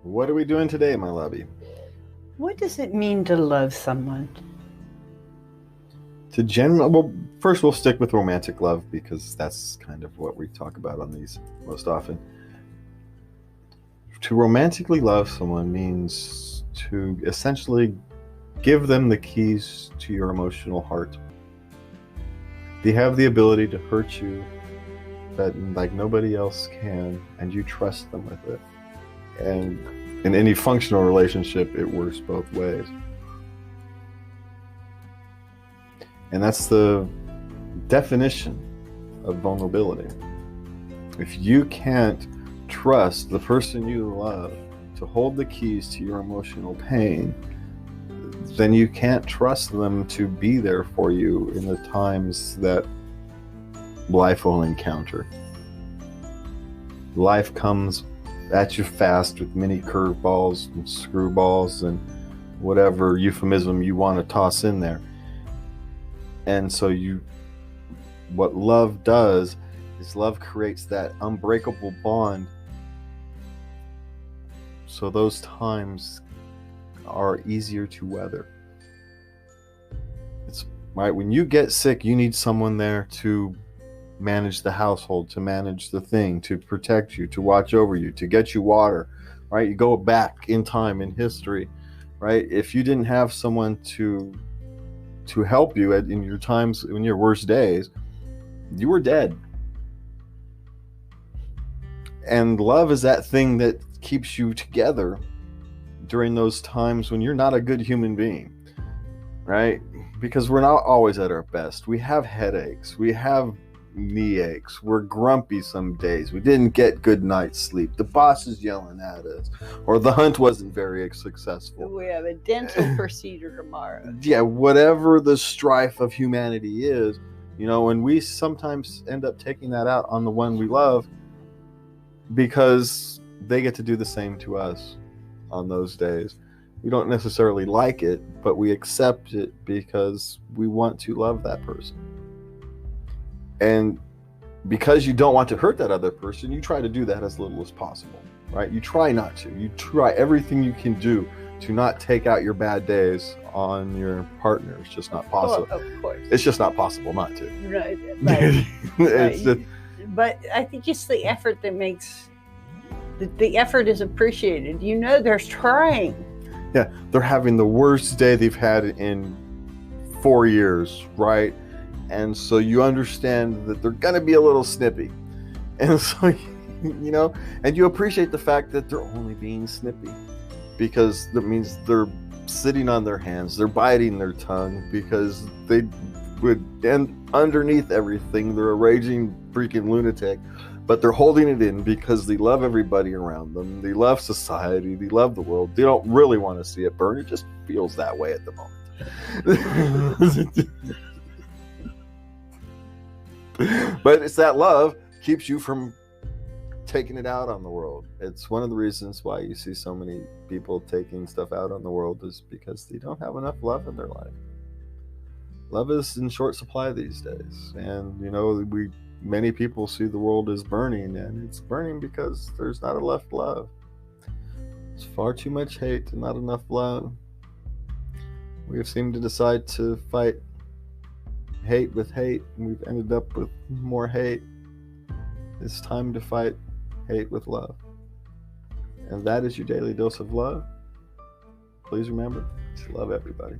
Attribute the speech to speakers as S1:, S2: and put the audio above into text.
S1: What are we doing today, my lovey?
S2: What does it mean to love someone?
S1: Well, first we'll stick with romantic love because that's kind of what we talk about on these most often. To romantically love someone means to essentially give them the keys to your emotional heart. They have the ability to hurt you that like nobody else can, and you trust them with it. And in any functional relationship, it works both ways. And that's the definition of vulnerability. If you can't trust the person you love to hold the keys to your emotional pain, then you can't trust them to be there for you in the times that life will encounter. Life comes at you fast with many curveballs and screwballs and whatever euphemism you want to toss in there. And so what love does is love creates that unbreakable bond. So those times are easier to weather. It's right. When you get sick, you need someone there to manage the household, to manage the thing, to protect you, to watch over you, to get you water, right? You go back in time in history, right? If you didn't have someone to help you in your times, in your worst days, you were dead. And love is that thing that keeps you together during those times when you're not a good human being, right? Because we're not always at our best. We have headaches. We have knee aches. We're grumpy some days. We didn't get good night's sleep. The boss is yelling at us, or the hunt wasn't very successful.
S2: We have a dental procedure tomorrow.
S1: Yeah, whatever the strife of humanity is, and we sometimes end up taking that out on the one we love because they get to do the same to us on those days. We don't necessarily like it, but we accept it because we want to love that person. And because you don't want to hurt that other person, you try to do that as little as possible, right? You try not to. You try everything you can do to not take out your bad days on your partner. It's just not possible.
S2: Well, of course.
S1: It's just not possible not to.
S2: Right.
S1: It's just,
S2: but I think it's the effort that makes the effort is appreciated. They're trying.
S1: Yeah, they're having the worst day they've had in 4 years, right? And so you understand that they're going to be a little snippy. And so, and you appreciate the fact that they're only being snippy because that means they're sitting on their hands, they're biting their tongue because they would, and underneath everything, they're a raging freaking lunatic, but they're holding it in because they love everybody around them. They love society. They love the world. They don't really want to see it burn. It just feels that way at the moment. But it's that love keeps you from taking it out on the world. It's one of the reasons why you see so many people taking stuff out on the world is because they don't have enough love in their life. Love is in short supply these days. And, many people see the world as burning, and it's burning because there's not enough love. There's far too much hate and not enough love. We have seemed to decide to fight hate with hate, and we've ended up with more hate. It's time to fight hate with love. And that is your daily dose of love. Please remember to love everybody.